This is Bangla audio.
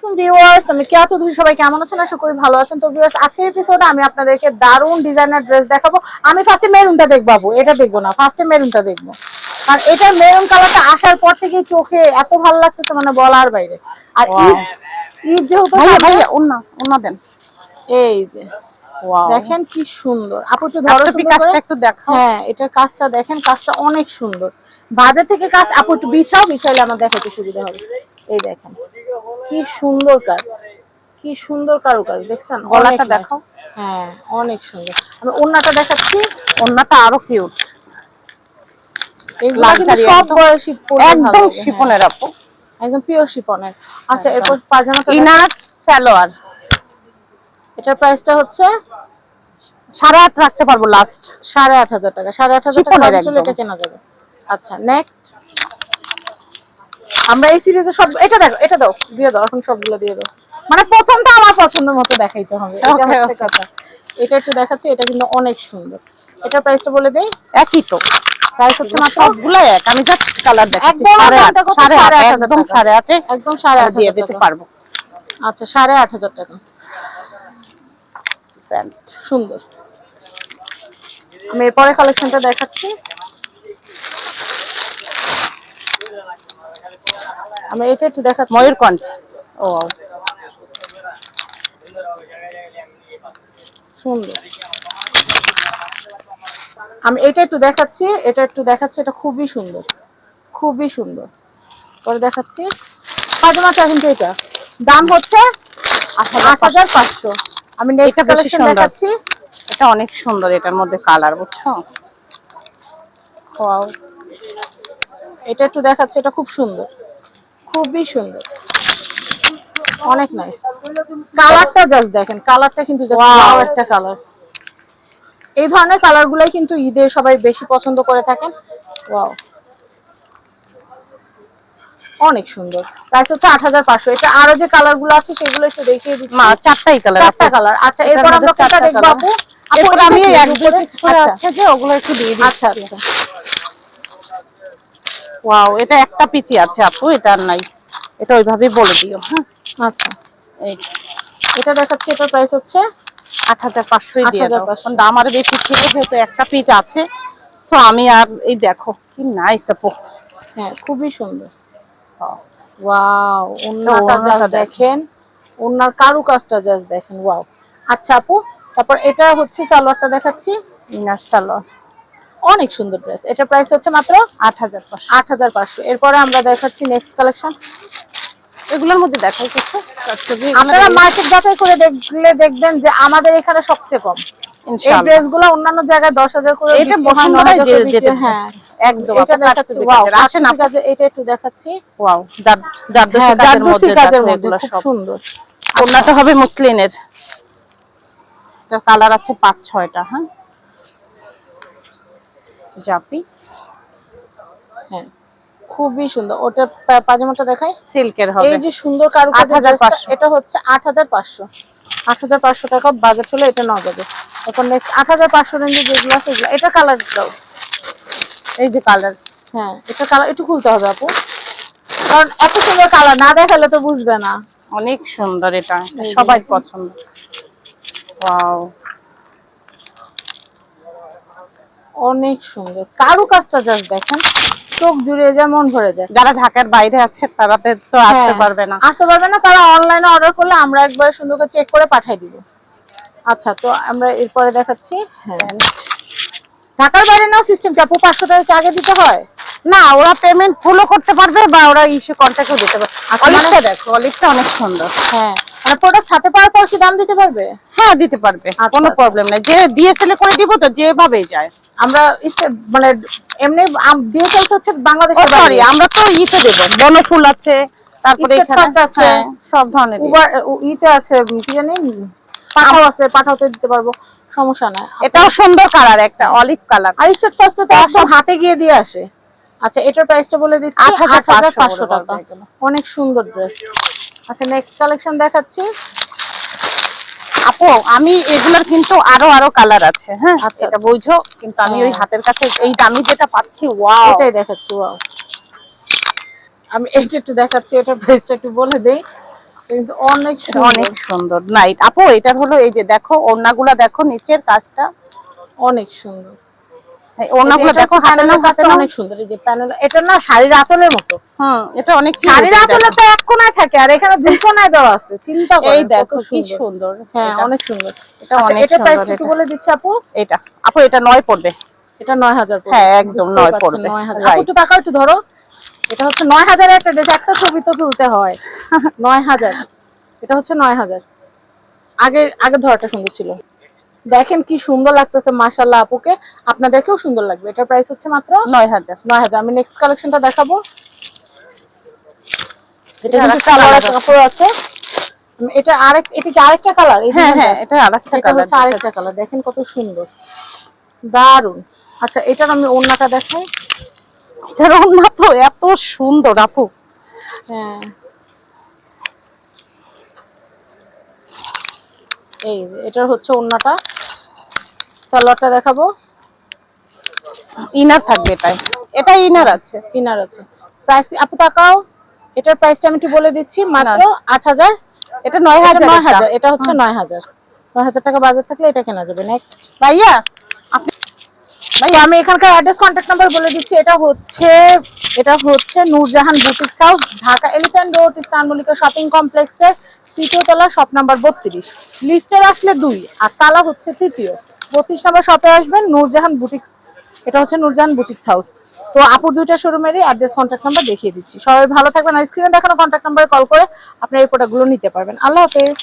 আলাইকুম ভিউয়ার্স, আমি কেয়া চৌধুরী। সবাই কেমন আছেন? আশা করি ভালো আছেন। তো ভিউয়ার্স, আজকের এপিসোডে আমি আপনাদেরকে দারুন ডিজাইনার ড্রেস দেখাবো। আমি ফার্স্টে মেরুনটা দেখবো, এটা দেখবো না, ফার্স্টে মেরুনটা দেখবো। কারণ এটা মেরুন কালারটা আসার পর থেকে চোখে এত ভালো লাগতেছে, মানে বলার বাইরে। আর ঈদ ঈদ যেহেতু ভাইয়া ওন্না দেন। এই যে দেখেন কি সুন্দর। আপু একটু ধরো, কাজটা একটু দেখাও। হ্যাঁ, এটার কাজটা দেখেন, কাজটা অনেক সুন্দর। বাজার থেকে কাজ আপু একটু বিছাইলে আমার দেখাতে সুবিধা হবে। এই দেখেন কি সুন্দর কাজ, কি সুন্দর কারুকাজ, দেখছেন? গলাটা দেখাও। হ্যাঁ, অনেক সুন্দর। আমি ওন্নাটা দেখাচ্ছি, ওন্নাটা আরো কিউট। এগুলো কিন্তু সব বয়সী পরে একদম শিফনের আপু, একদম পিওর শিফনের। আচ্ছা, এরপর পাজামাটা ইনার সালোয়ার। এটার প্রাইসটা হচ্ছে 8.5 রাখতে পারবো লাস্ট। 8,500 টাকা। 8,500 টাকা চলে এটা কেনা যাবে। আচ্ছা, নেক্সট আমরা এই সিরিজে সব, এটা দেখো, এটা দাও, দিয়ে দাও, এখন সবগুলো দিয়ে দাও। মানে প্রথমটা আমার পছন্দের মতো দেখাইতে হবে, এটা হচ্ছে কথা। এটা একটু দেখাচ্ছি, এটা কিন্তু অনেক সুন্দর। এটার প্রাইসটা বলে দেই। একই তো প্রাইস হচ্ছে মাত্র সবগুলো এক। আমি জাস্ট কালার দেখাচ্ছি। একদম 8.5 একদম 8.5 একদম 8,500 দিয়ে দিতে পারবো। আচ্ছা, 8,500 টাকা। প্যান্ট সুন্দর। আমি এরপরে কালেকশনটা দেখাচ্ছি। আমি এটা একটু দেখাচ্ছি, ময়ূরকণ্ঠ। ও সুন্দর। আমি এটা একটু দেখাচ্ছি, এটা একটু দেখাচ্ছি, এটা খুবই সুন্দর, খুবই সুন্দর। পরে দেখাচ্ছি পাজামাটা, কিন্তু এটা দাম হচ্ছে 8,500। আমি নেক্সট কালেকশন দেখাচ্ছি। এটা অনেক সুন্দর, এটার মধ্যে কালার, বুঝছো? ওয়াও, এটা একটু দেখাচ্ছি, এটা খুব সুন্দর, খুবই সুন্দর, অনেক নাইস। কালারটা জাস্ট দেখেন, কালারটা কিন্তু ওয়াও একটা কালার। এই ধরনের কালারগুলাই কিন্তু ঈদে সবাই বেশি পছন্দ করে থাকেন। ওয়াও, অনেক সুন্দর। প্রাইস হচ্ছে 8,500। এটা আরো যে কালারগুলো আছে সেগুলো একটু দেখিয়ে দিচ্ছি। চারটাই কালার, চারটা কালার। আচ্ছা, এরপর আমরা কোনটা দেখব আপু? আপু আমি এক দুই করে আছে যে ওগুলো একটু দিয়ে দিচ্ছি। আচ্ছা আচ্ছা, ওয়াও, এটা একটা পিচি আছে আপু, এটা আর নাই, এটা ওইভাবেই বলে দিও। হ্যাঁ, আচ্ছা, এই এটা দেখাচ্ছি। এটার প্রাইস হচ্ছে 8,500 দিয়ে দাও। 8,500। কারণ দাম আরো বেশি ছিল, যেহেতু একটা পিচ আছে। সো আমি আর এই দেখো কি নাইস আপু। হ্যাঁ, খুবই সুন্দর। ওয়াও, ওন্নাটা জাস্ট দেখেন, ওন্নার কারুকাজটা জাস্ট দেখেন। ওয়াও। আচ্ছা আপু, তারপর এটা হচ্ছে সালোয়ারটা দেখাচ্ছি, ইনার সালোয়ার। অনেক সুন্দর ড্রেস। এটা প্রাইস হচ্ছে মাত্র 8,500। 8,500। এরপরে আমরা দেখাচ্ছি নেক্সট কালেকশন। এগুলোর মধ্যে দেখাই কিছু। আপনারা মার্কেট যাচাই করে দেখলে দেখবেন যে আমাদের এখানে সবচেয়ে কম। এই ড্রেসগুলো অন্যান্য জায়গায় 10,000 করে, এটা বসুন্ধরায় যেতে। হ্যাঁ, একদম। এটা দেখাচ্ছি। ওয়াও, আসেন আপু, এটা একটু দেখাচ্ছি। ওয়াও, জারদোসি কাজের মধ্যে খুব সুন্দর। ওন্নাটা হবে মুসলিনের। এটা কালার আছে 5-6টা। হ্যাঁ, জাপি। হ্যাঁ, খুবই সুন্দর। ওটা পাজামাটা দেখাই, সিল্কের হবে। এই যে সুন্দর কারুকাজ। 8,500। এটা হচ্ছে 8,500। 8,500 টাকা বাজার চলে এটা নেওয়া যাবে। এখন নেক্সট 8,500 রেঞ্জে যেগুলো আছে এগুলো। এটা কালার দাও, এই যে কালার। হ্যাঁ, এটা কালার একটু খুলতে হবে আপু, কারণ এত সুন্দর কালার না দেখালে তো বুঝবে না। অনেক সুন্দর, এটা সবাই পছন্দ। ওয়াও, অনেক সুন্দর কারুকাজটা জাস্ট দেখেন, চোখ জুড়ে যায়, মন ভরে যায়। যারা ঢাকার বাইরে আছে তারা তো আসতে পারবে না, তারা অনলাইনে অর্ডার করলে আমরা একবার সুন্দর করে চেক করে পাঠিয়ে দিব। আচ্ছা, তো আমরা এরপরে দেখাচ্ছি। হ্যাঁ, ঢাকার বাইরে না সিস্টেম কি আপু? 500 টাকা আগে দিতে হয় না? ওরা পেমেন্ট ফুলও করতে পারবে বা ওরা ইস্যু কন্ট্যাক্টও দিতে পারবে। অলিভটা দেখো, অলিভটা অনেক সুন্দর। হ্যাঁ, মানে প্রোডাক্ট হাতে পাওয়ার পর কি দাম দিতে পারবে? হ্যাঁ, দিতে পারবে, কোনো প্রবলেম নাই। যে ডিএসএল করে দিব তো, যেভাবেই যায়। আমরা মানে এমনি ডিএসএল হচ্ছে বাংলাদেশের বাইরে। সরি, আমরা তো ইতে দেব, বনফুল আছে, তারপরে এখানে আছে, সব ধরনের ইতে আছে, কি জানি পাঠাও আছে, পাঠাওতে দিতে পারবো, সমস্যা নাই। এটাও সুন্দর কালার, একটা অলিভ কালার। আর স্টেট ফার্স্টে তো একদম হাতে গিয়ে দিয়ে আসে। আচ্ছা, এটার প্রাইসটা বলে দিচ্ছি, 8,500 টাকা। অনেক সুন্দর ড্রেস। আচ্ছা, নেক্সট কালেকশন দেখাচ্ছি। আপু আমি এগুলোর কিন্তু আরো কালার আছে। হ্যাঁ, আচ্ছা, এটা বুঝো, কিন্তু আমি ওই হাতের কাছে এই দামি যেটা পাচ্ছি, ওয়াও, এটাই দেখাচ্ছি। ওয়াও, আমি এইটা একটু দেখাচ্ছি, এটার প্রাইসটা একটু বলে দেই। কিন্তু অনেক অনেক সুন্দর লাইট আপু। এটার হলো এই যে দেখো ওড়নাগুলা দেখো, নিচের কাজটা অনেক সুন্দর। ওড়নাগুলো দেখো, প্যানেলের কাজটা অনেক সুন্দর। এই যে প্যানেল, এটা না শাড়ির আঁচলের মতো। এটা অনেক শাড়ির আঁচলে তো এক কোণায় থাকে, আর এখানে দুই কোণায় দেওয়া আছে। চিন্তা করেন এই দেখো কত কি সুন্দর। হ্যাঁ অনেক সুন্দর। এটা অনেক এটা প্রাইস সুন্দর। একটু বলে দিচ্ছি আপু। এটা আপু এটা 9 পড়বে। এটা 9000 পড়বে। হ্যাঁ একদম 9 পড়বে। 9000। আপু একটু তাকাও, একটু ধরো। এটা হচ্ছে 9000 এর একটা ড্রেস, একটা ছবি তো তুলতে হয়। 9000, এটা হচ্ছে 9000। আগে আগে ধরাটা সুন্দর ছিল। দেখেন কি সুন্দর লাগতেছে মাশাআল্লাহ আপুকে, আপনাদেরকেও সুন্দর লাগবে। এটার প্রাইস হচ্ছে মাত্র 9000। 9000। আমি নেক্সট কালেকশনটা দেখাবো। এটা কিন্তু আরেকটা কালার কালার কাপড় আছে। এটা কি আরেকটা কালার? হ্যাঁ হ্যাঁ এটা আরেকটা এটা কালার। হচ্ছে আরেকটা কালার। দেখেন কত সুন্দর, দারুন। আচ্ছা এটার আমি ওড়নাটা দেখাই। এটার ওড়না তো এত সুন্দর আপু। হ্যাঁ এই যে এটার হচ্ছে ওড়নাটা। সালোয়ারটা দেখাবো। ইনার থাকবে এটাই। এটা ইনার আছে। ইনার আছে। প্রাইস আপু তাকাও, এটার প্রাইসটা আমি একটু বলে দিচ্ছি, মাত্র 8000। এটা 9000। 9000, এটা হচ্ছে 9000। 9000 টাকা বাজার থাকলে এটা কেনা যাবে। নেক্সট ভাইয়া ভাই আমি এখানকার অ্যাড্রেস কন্ট্যাক্ট নাম্বার বলে দিচ্ছি। এটা হচ্ছে Nurjahan boutiques house, Dhaka elephant road, eastern Mallika shopping কমপ্লেক্সের 3য় তলা, শপ নাম্বার 32। লিফটের আসলে 2 আর তালা হচ্ছে 3য়। 32 নম্বর শপে আসবেন, নূরজাহান বুটিক্স। এটা হচ্ছে নূরজাহান বুটিক্স হাউস। তো আপুর দুইটা শোরুমেরই অ্যাড্রেস কন্ট্যাক্ট নাম্বার দেখিয়ে দিচ্ছি। সবাই ভালো থাকবেন। স্ক্রিনে দেখানো কন্ট্যাক্ট নাম্বারে কল করে আপনারা এই প্রোডাক্টগুলো নিতে পারবেন। আল্লাহ হাফেজ।